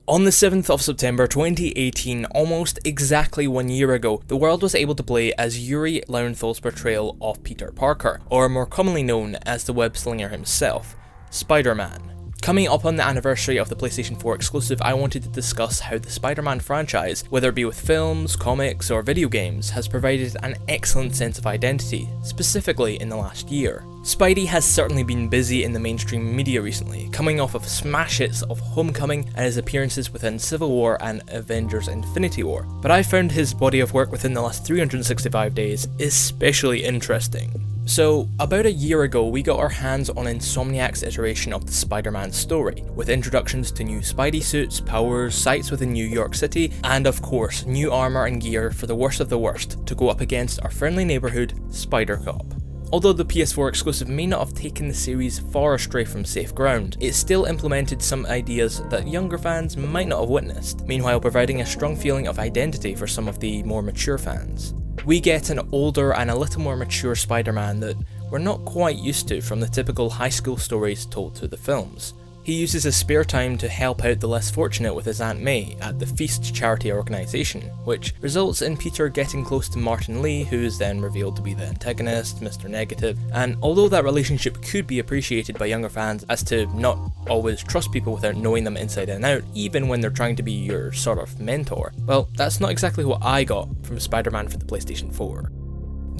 On the 7th of September 2018, almost exactly 1 year ago, the world was able to play as Yuri Lowenthal's portrayal of Peter Parker, or more commonly known as the web-slinger himself, Spider-Man. Coming up on the anniversary of the PlayStation 4 exclusive, I wanted to discuss how the Spider-Man franchise, whether it be with films, comics, or video games, has provided an excellent sense of identity, specifically in the last year. Spidey has certainly been busy in the mainstream media recently, coming off of smash hits of Homecoming and his appearances within Civil War and Avengers Infinity War, but I found his body of work within the last 365 days especially interesting. So, about a year ago, we got our hands on Insomniac's iteration of the Spider-Man story, with introductions to new Spidey suits, powers, sites within New York City, and of course, new armour and gear for the worst of the worst, to go up against our friendly neighbourhood, Spider-Cop. Although the PS4 exclusive may not have taken the series far astray from safe ground, it still implemented some ideas that younger fans might not have witnessed, meanwhile providing a strong feeling of identity for some of the more mature fans. We get an older and a little more mature Spider-Man that we're not quite used to from the typical high school stories told through the films. He uses his spare time to help out the less fortunate with his Aunt May at the Feast charity organisation, which results in Peter getting close to Martin Lee, who is then revealed to be the antagonist, Mr. Negative, and although that relationship could be appreciated by younger fans as to not always trust people without knowing them inside and out, even when they're trying to be your sort of mentor, well, that's not exactly what I got from Spider-Man for the PlayStation 4.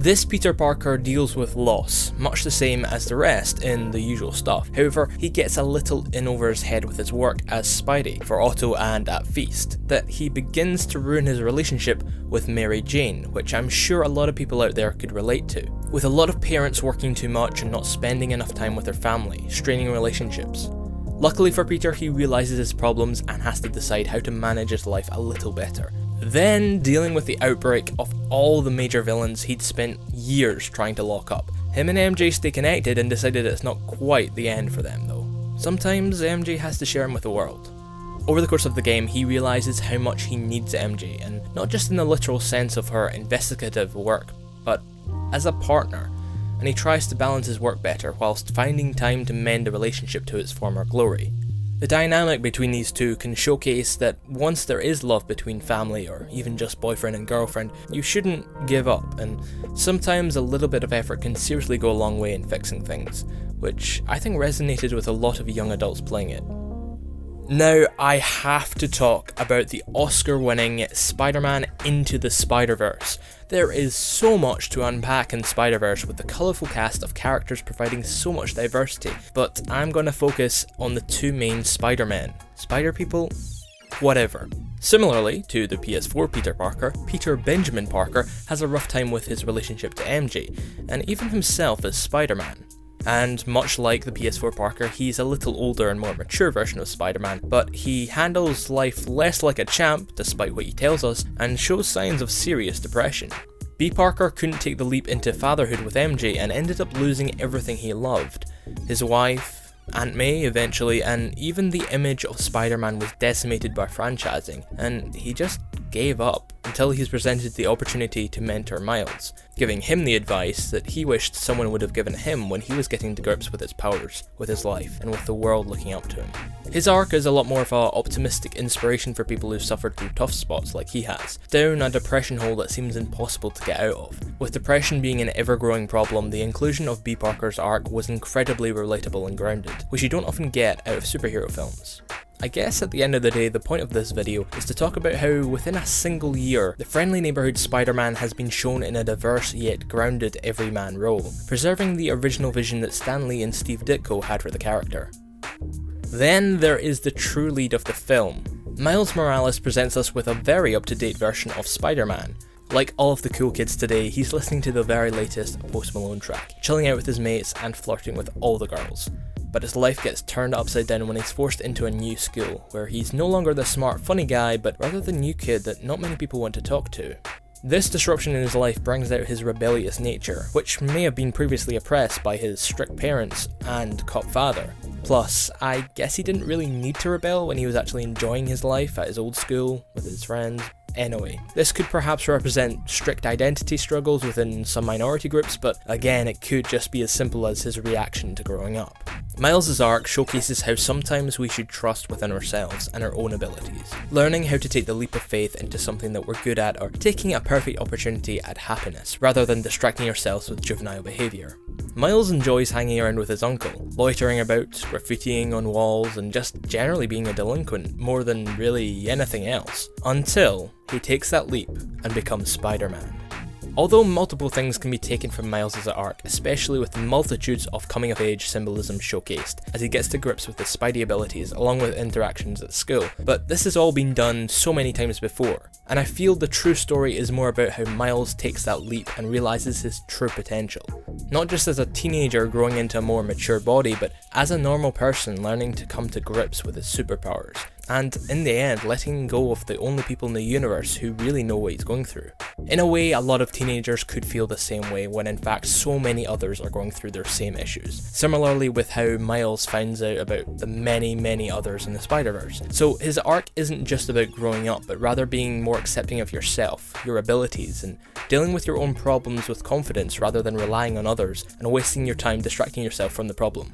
This Peter Parker deals with loss, much the same as the rest in the usual stuff. However, he gets a little in over his head with his work as Spidey for Otto and at Feast, that he begins to ruin his relationship with Mary Jane, which I'm sure a lot of people out there could relate to. With a lot of parents working too much and not spending enough time with their family, straining relationships. Luckily for Peter, he realises his problems and has to decide how to manage his life a little better. Then, dealing with the outbreak of all the major villains he'd spent years trying to lock up. Him and MJ stay connected and decided it's not quite the end for them though. Sometimes MJ has to share him with the world. Over the course of the game, he realises how much he needs MJ, and not just in the literal sense of her investigative work, but as a partner, and he tries to balance his work better whilst finding time to mend the relationship to its former glory. The dynamic between these two can showcase that once there is love between family or even just boyfriend and girlfriend, you shouldn't give up, and sometimes a little bit of effort can seriously go a long way in fixing things, which I think resonated with a lot of young adults playing it. Now, I have to talk about the Oscar-winning Spider-Man Into the Spider-Verse. There is so much to unpack in Spider-Verse with the colourful cast of characters providing so much diversity, but I'm going to focus on the two main Spider-Men. Spider-People? Whatever. Similarly to the PS4 Peter Parker, Peter Benjamin Parker has a rough time with his relationship to MJ, and even himself as Spider-Man. And much like the PS4 Parker, he's a little older and more mature version of Spider-Man, but he handles life less like a champ, despite what he tells us, and shows signs of serious depression. B. Parker couldn't take the leap into fatherhood with MJ and ended up losing everything he loved. His wife, Aunt May eventually, and even the image of Spider-Man was decimated by franchising, and he just gave up until he's presented the opportunity to mentor Miles, giving him the advice that he wished someone would have given him when he was getting to grips with his powers, with his life, and with the world looking up to him. His arc is a lot more of an optimistic inspiration for people who've suffered through tough spots like he has, down a depression hole that seems impossible to get out of. With depression being an ever-growing problem, the inclusion of B. Parker's arc was incredibly relatable and grounded, which you don't often get out of superhero films. I guess at the end of the day, the point of this video is to talk about how within a single year, the friendly neighbourhood Spider-Man has been shown in a diverse yet grounded everyman role, preserving the original vision that Stan Lee and Steve Ditko had for the character. Then there is the true lead of the film. Miles Morales presents us with a very up-to-date version of Spider-Man. Like all of the cool kids today, he's listening to the very latest Post Malone track, chilling out with his mates and flirting with all the girls. But his life gets turned upside down when he's forced into a new school, where he's no longer the smart, funny guy, but rather the new kid that not many people want to talk to. This disruption in his life brings out his rebellious nature, which may have been previously oppressed by his strict parents and cop father. Plus, I guess he didn't really need to rebel when he was actually enjoying his life at his old school with his friends. Anyway, this could perhaps represent strict identity struggles within some minority groups, but again, it could just be as simple as his reaction to growing up. Miles' arc showcases how sometimes we should trust within ourselves and our own abilities, learning how to take the leap of faith into something that we're good at or taking a perfect opportunity at happiness, rather than distracting ourselves with juvenile behaviour. Miles enjoys hanging around with his uncle, loitering about, graffitiing on walls, and just generally being a delinquent more than really anything else, until he takes that leap and becomes Spider-Man. Although multiple things can be taken from Miles' arc, especially with the multitudes of coming-of-age symbolism showcased, as he gets to grips with his Spidey abilities along with interactions at school, but this has all been done so many times before, and I feel the true story is more about how Miles takes that leap and realises his true potential. Not just as a teenager growing into a more mature body, but as a normal person learning to come to grips with his superpowers, and in the end letting go of the only people in the universe who really know what he's going through. In a way, a lot of teenagers could feel the same way when in fact so many others are going through their same issues. Similarly with how Miles finds out about the many others in the Spider-Verse. So his arc isn't just about growing up, but rather being more accepting of yourself, your abilities, and dealing with your own problems with confidence rather than relying on others and wasting your time distracting yourself from the problem.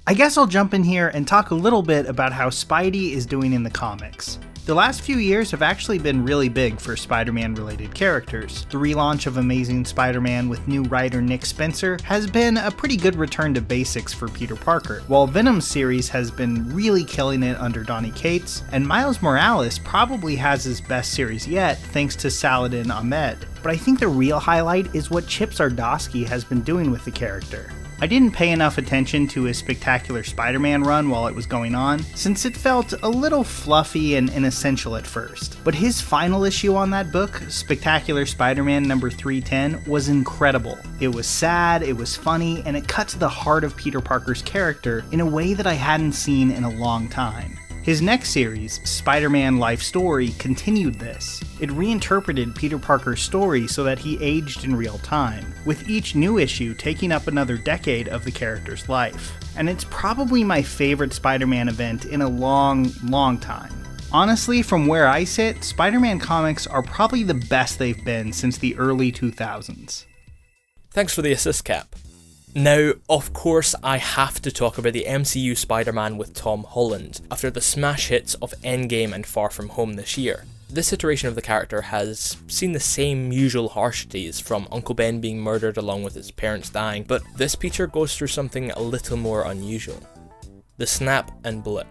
I guess I'll jump in here and talk a little bit about how Spidey is doing in the comics. The last few years have actually been really big for Spider-Man related characters. The relaunch of Amazing Spider-Man with new writer Nick Spencer has been a pretty good return to basics for Peter Parker, while Venom's series has been really killing it under Donny Cates, and Miles Morales probably has his best series yet thanks to Saladin Ahmed. But I think the real highlight is what Chip Zdarsky has been doing with the character. I didn't pay enough attention to his Spectacular Spider-Man run while it was going on, since it felt a little fluffy and inessential at first. But his final issue on that book, Spectacular Spider-Man number 310, was incredible. It was sad, it was funny, and it cut to the heart of Peter Parker's character in a way that I hadn't seen in a long time. His next series, Spider-Man Life Story, continued this. It reinterpreted Peter Parker's story so that he aged in real time, with each new issue taking up another decade of the character's life. And it's probably my favorite Spider-Man event in a long time. Honestly, from where I sit, Spider-Man comics are probably the best they've been since the early 2000s. Thanks for the assist, Cap. Now, of course, I have to talk about the MCU Spider-Man with Tom Holland, after the smash hits of Endgame and Far From Home this year. This iteration of the character has seen the same usual harshities, from Uncle Ben being murdered along with his parents dying, but this Peter goes through something a little more unusual. The snap and blip.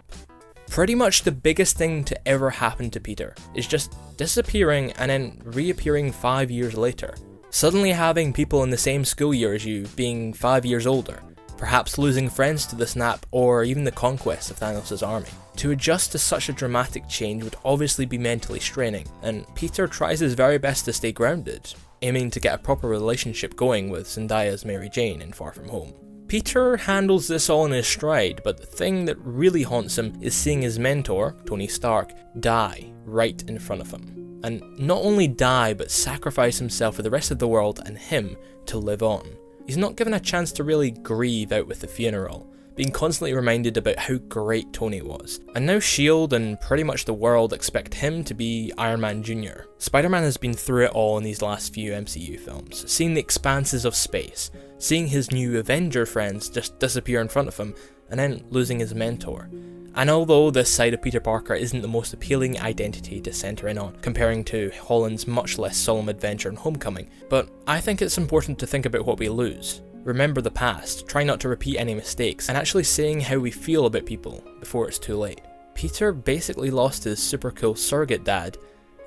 Pretty much the biggest thing to ever happen to Peter is just disappearing and then reappearing 5 years later. Suddenly having people in the same school year as you being 5 years older, perhaps losing friends to the snap or even the conquest of Thanos' army. To adjust to such a dramatic change would obviously be mentally straining, and Peter tries his very best to stay grounded, aiming to get a proper relationship going with Zendaya's Mary Jane in Far From Home. Peter handles this all in his stride, but the thing that really haunts him is seeing his mentor, Tony Stark, die right in front of him. And not only die, but sacrifice himself for the rest of the world and him to live on. He's not given a chance to really grieve out with the funeral, being constantly reminded about how great Tony was. And now S.H.I.E.L.D. and pretty much the world expect him to be Iron Man Jr. Spider-Man has been through it all in these last few MCU films, seeing the expanses of space, seeing his new Avenger friends just disappear in front of him, and then losing his mentor. And although this side of Peter Parker isn't the most appealing identity to centre in on, comparing to Holland's much less solemn adventure in Homecoming, but I think it's important to think about what we lose. Remember the past, try not to repeat any mistakes, and actually saying how we feel about people before it's too late. Peter basically lost his super cool surrogate dad,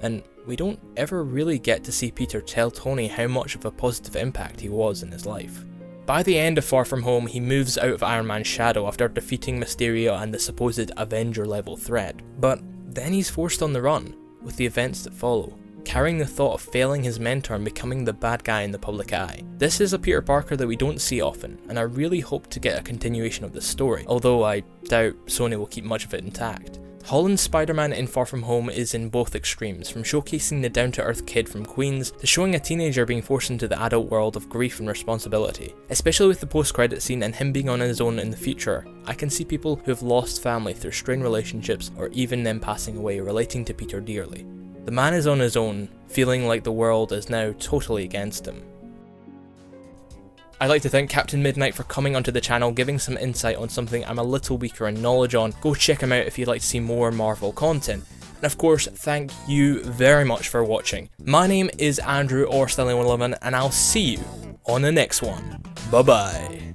and we don't ever really get to see Peter tell Tony how much of a positive impact he was in his life. By the end of Far From Home, he moves out of Iron Man's shadow after defeating Mysterio and the supposed Avenger level threat, but then he's forced on the run, with the events that follow, carrying the thought of failing his mentor and becoming the bad guy in the public eye. This is a Peter Parker that we don't see often, and I really hope to get a continuation of this story, although I doubt Sony will keep much of it intact. Holland's Spider-Man in Far From Home is in both extremes, from showcasing the down-to-earth kid from Queens to showing a teenager being forced into the adult world of grief and responsibility. Especially with the post-credit scene and him being on his own in the future, I can see people who have lost family through strained relationships or even them passing away relating to Peter dearly. The man is on his own, feeling like the world is now totally against him. I'd like to thank Captain Midnight for coming onto the channel, giving some insight on something I'm a little weaker in knowledge on. Go check him out if you'd like to see more Marvel content. And of course, thank you very much for watching. My name is Andrew or Stanley111, and I'll see you on the next one. Bye bye.